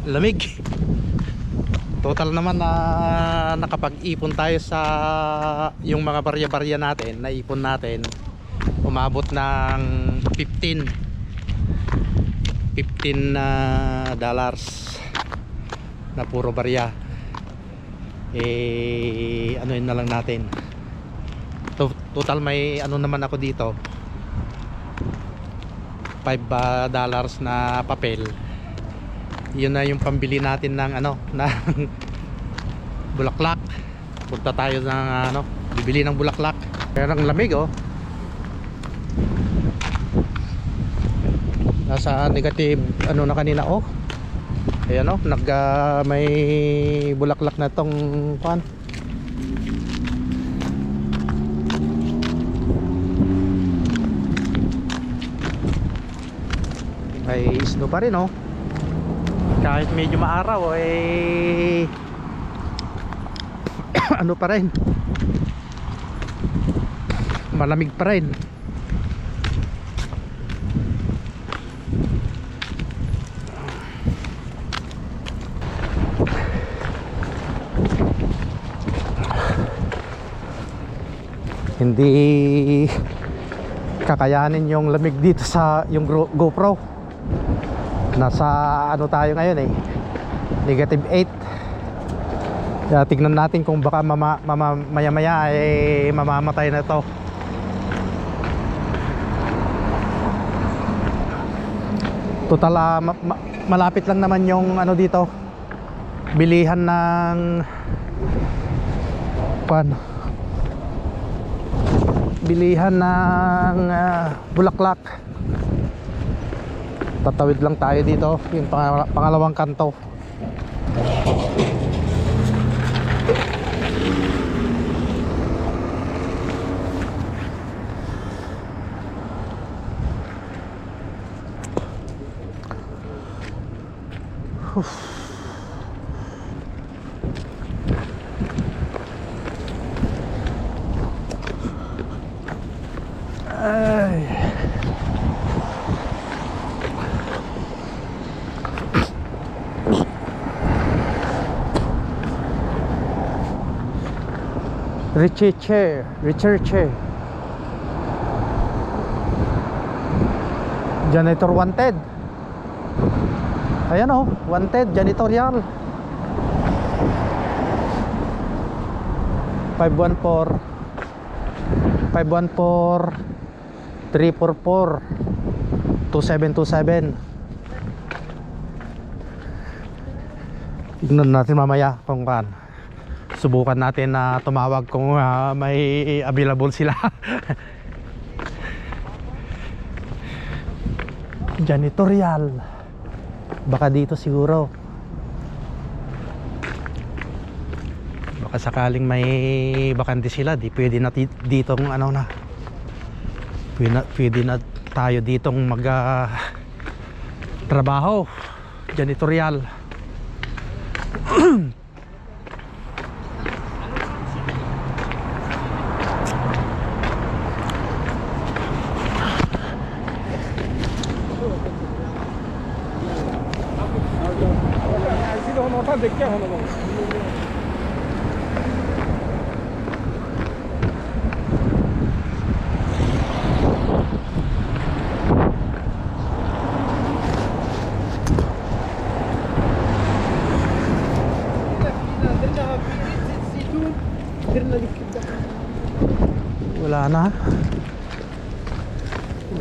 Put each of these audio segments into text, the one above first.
lamig. Total naman na nakapag-ipon tayo sa yung mga barya-barya natin, naipon natin, umabot ng 15 na dollars na puro barya. Ano yun na lang natin. Total may ano naman ako dito, $5 na papel. Yun na yung pambili natin ng ano, ng bulaklak. Punta tayo ng ano, bibili ng bulaklak. Kaya ang lamig oh. Nasa negative ano na kanina oh. Ayan oh, may bulaklak na tong kuan. May snow pa rin oh. Kahit medyo maaraw ano pa rin, malamig pa rin. Hindi kakayanin yung lamig dito sa yung GoPro. Nasa ano tayo ngayon negative 8. Kaya tignan natin kung baka maya maya mamamatay na to. Total malapit lang naman yung ano dito, bilihan ng bilihan ng bulaklak. Tatawid lang tayo dito, yung pangalawang kanto. Ay. Researcher janitor wanted. Ayan oh, wanted janitorial 514 344 2727. Tignan natin mamaya kung subukan natin na tumawag kung may available sila. Janitorial, baka dito siguro, baka sakaling may bakante sila, di pwede na ditong ano na, pwede na tayo ditong mag trabaho janitorial.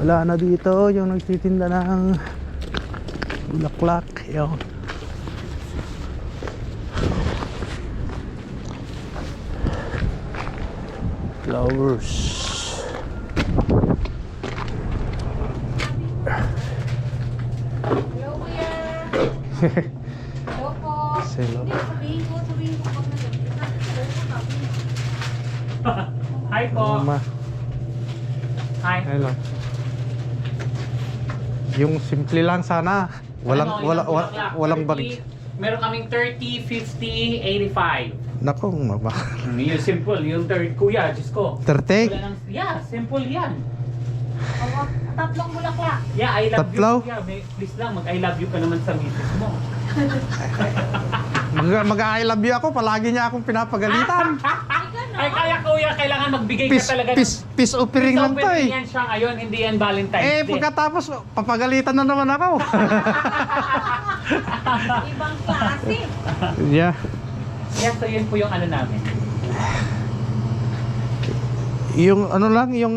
Wala na dito yung nagtitinda ng bulaklak. Yun. Flowers. Hello, kuya. Hello po. Hello. Sabihin ko pag Hi po. Ma. Hi. Hello. Yung simple lang sana. Walang bag. Meron kaming 30, 50, 85. Nako, mamahal. Yung simple, yung third kuya, Diyos ko. 30? Yeah, simple yan. tatlong bulaklak. Yeah, I love Tatlo? you kuya. Please lang, mag I love you ka naman sa misis mo. Mag-I love you ako, palagi niya akong pinapagalitan. Ay, kaya kuya, kailangan magbigay Peace, ka talaga peace offering lang to eh. Yan siya ngayon, hindi yan Valentine's Day. Pagkatapos, papagalitan na naman ako. Ibang klase. Yeah. Yes, so yun po yung ano namin. Yung ano lang, yung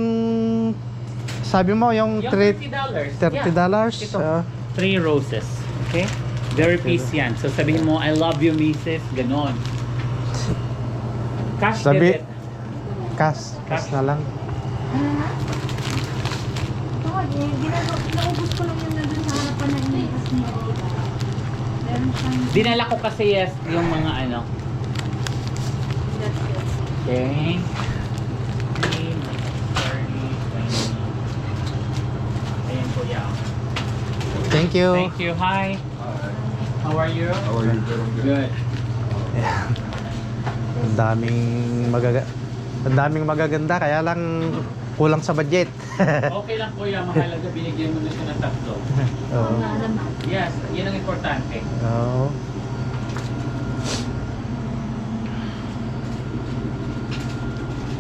sabi mo, yung Yung $30. $30. Ito, 3 roses. Okay? Very peace yan. So sabihin mo, I love you, Mrs. Ganon. Cash Sabi, debit. cash na lang. Oo, naubos ko lang yung nandun sa harapan na inikas niya. Meron siyang... Dinala ko kasi yes, yung mga ano. Okay. 30, 20. Ayan po yan. Thank you. Thank you. Hi. How are you? How are you? Good. Ang daming magaganda, kaya lang kulang sa budget. Okay lang po yan. Mahalaga binigyan mo na siya ng tatlo. Oo. Yes, yun ang importante. Oo.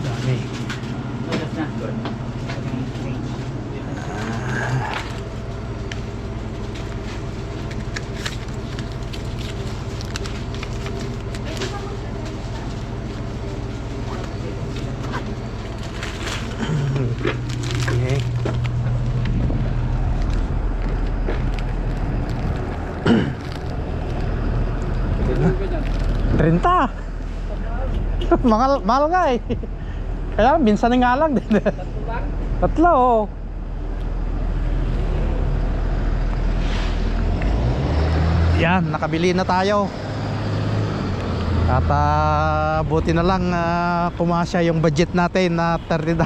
Dami. So that's not good. Okay. Trenta. Mahal nga eh. Kaya minsan nga lang din. Tatlo oh. Yan, nakabili na tayo. At buti na lang pumasya yung budget natin na $30.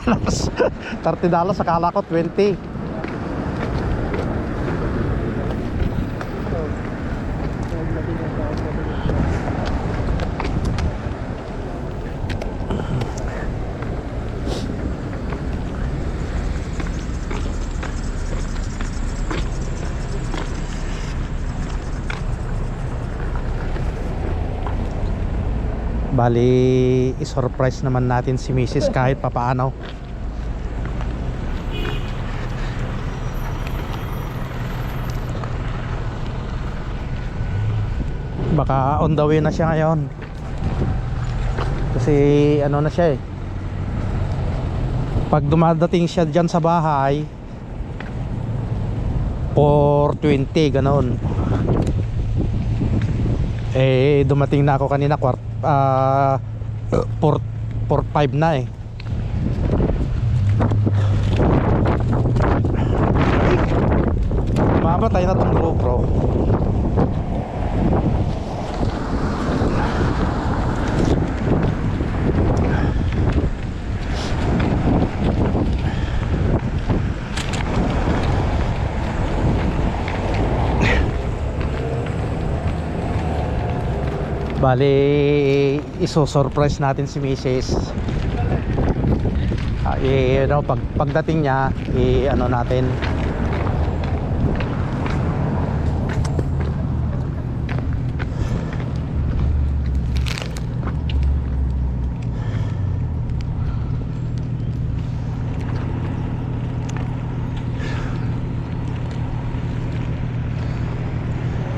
$30, akala ko 20. Bali, i-surprise naman natin si Mrs. kahit papaano. Baka on the way na siya ngayon. Kasi ano na siya eh. Pag dumadating siya dyan sa bahay 4:20 ganon. Dumating na ako kanina 4:05 na eh. Mamatay na tong GoPro. Bali, iso-surprise natin si Mrs. Pagdating niya, ano natin.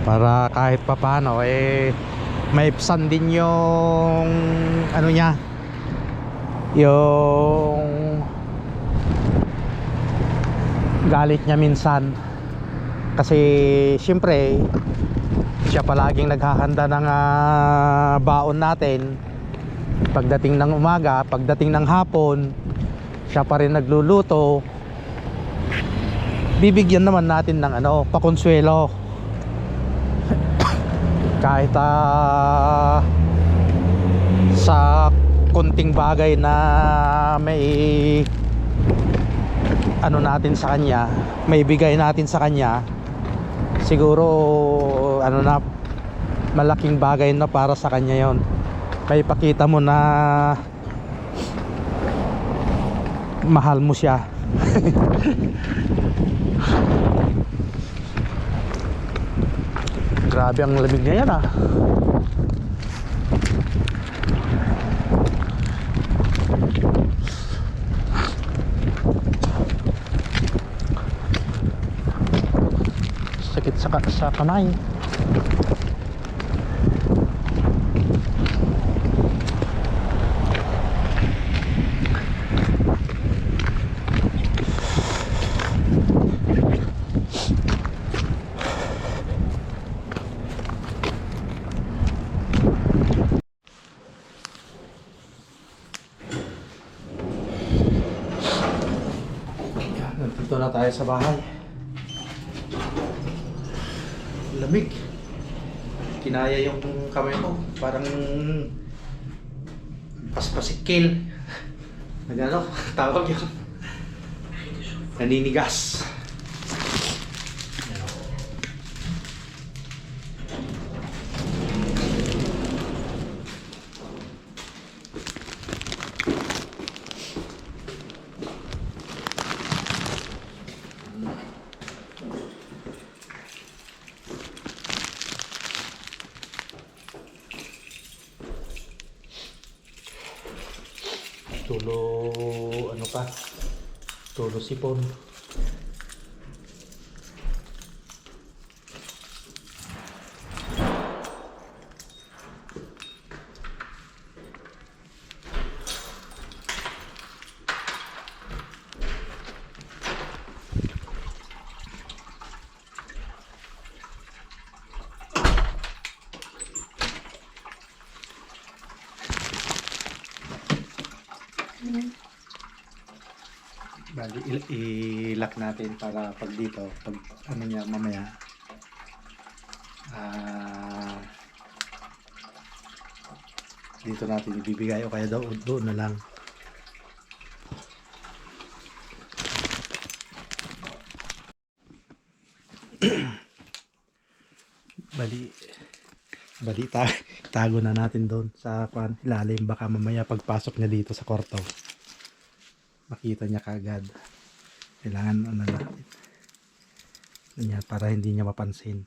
Para kahit papano maipsan din yung ano niya, yung galit niya minsan. Kasi syempre siya palaging naghahanda ng baon natin. Pagdating ng umaga, pagdating ng hapon, siya pa rin nagluluto. Bibigyan naman natin ng pakonsuelo. Kahit sa kunting bagay na may natin sa kanya, may bigay natin sa kanya, siguro malaking bagay na para sa kanya yon. May pakita mo na mahal mo siya. Grabe ang lamig ngayon ah. Sakit sa kamay. Nandito na tayo sa bahay. Lamig. Kinaya yung kamay ko. Parang paspasikil. Nagano, tawag yun. Naninigas. Tulo, ano pa? Tulo sipon. Bali, i-lock natin para pag dito, pag ano niya mamaya, dito natin ibibigay o kaya doon na lang. Bali tago na natin doon sa ilalim, baka mamaya pagpasok niya dito sa kwarto makita niya kagad. Kailangan ano natin niya para hindi niya mapansin.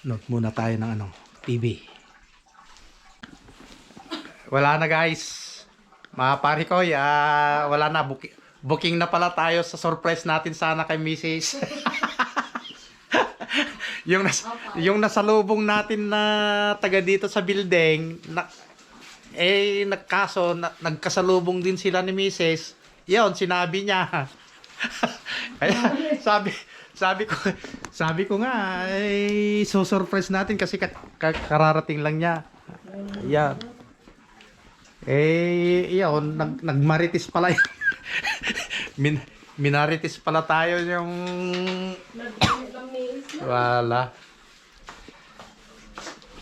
Note muna tayo ng ano, TV. Wala na guys. Mga pare ko, wala na. Booking na pala tayo sa surprise natin sana kay Mrs. yung nasalubong natin na taga dito sa building, nagkasalubong din sila ni Mrs. Yun, sinabi niya. Kaya sabi ko nga, so-surprise natin kasi kararating lang niya. Yan. Yun, nagmarites pala yun. Minarites pala tayo yung... Wala.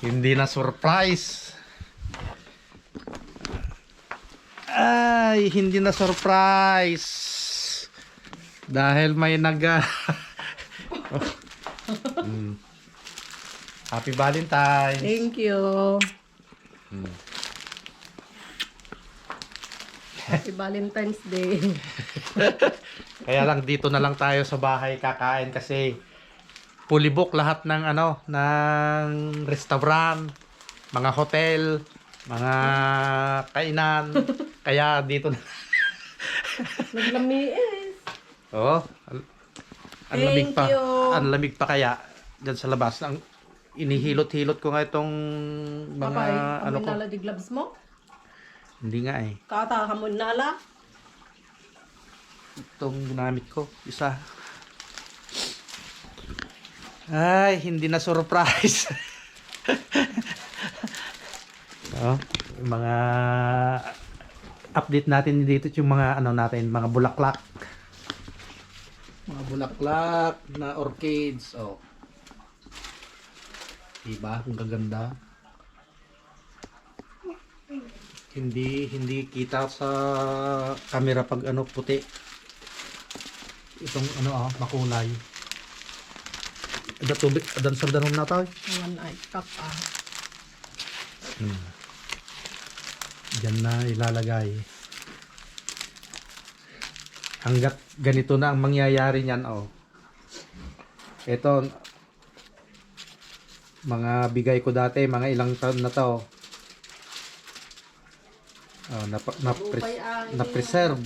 Hindi na surprise. Ay, hindi na surprise. Dahil may Happy Valentine's. Thank you. Happy Valentine's Day. Kaya lang dito na lang tayo sa bahay kakain kasi fully book lahat ng ng restaurant, mga hotel, mga kainan. Kaya dito na. Naglamiis. Oh, ang lamig Thank pa. you. Ang lamig pa kaya diyan sa labas. Ang inihilot-hilot ko nga itong mga Papay, ko. nala di gloves mo? Hindi nga eh. Kata ka mo nala? Itong ginamit ko, isa. Ay, hindi na surprise. Oh, yung mga update natin dito yung mga natin, mga bulaklak. Mga bulaklak na orchids. Oh. Diba? Ang gaganda. Hindi kita sa camera pag puti. itong ano makulay. Ada tubig, adan sa danom na tayo. One eye cup Diyan na ilalagay. Hanggat ganito na ang mangyayari niyan, Ito, mga bigay ko dati, mga ilang taon na to. Na-preserve.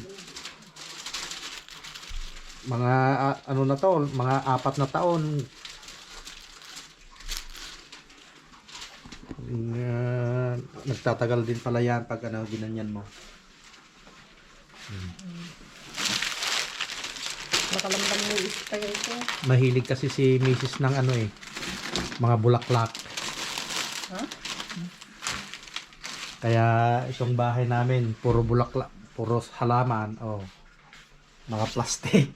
Mga ano na to, mga 4 na taon. Nagtatagal din pala yan pag ginanyan mo. Makalamdam mo istay ito. Mahilig kasi si Mrs. ng mga bulaklak. Kaya itong bahay namin puro bulaklak, puro halaman, mga plastic.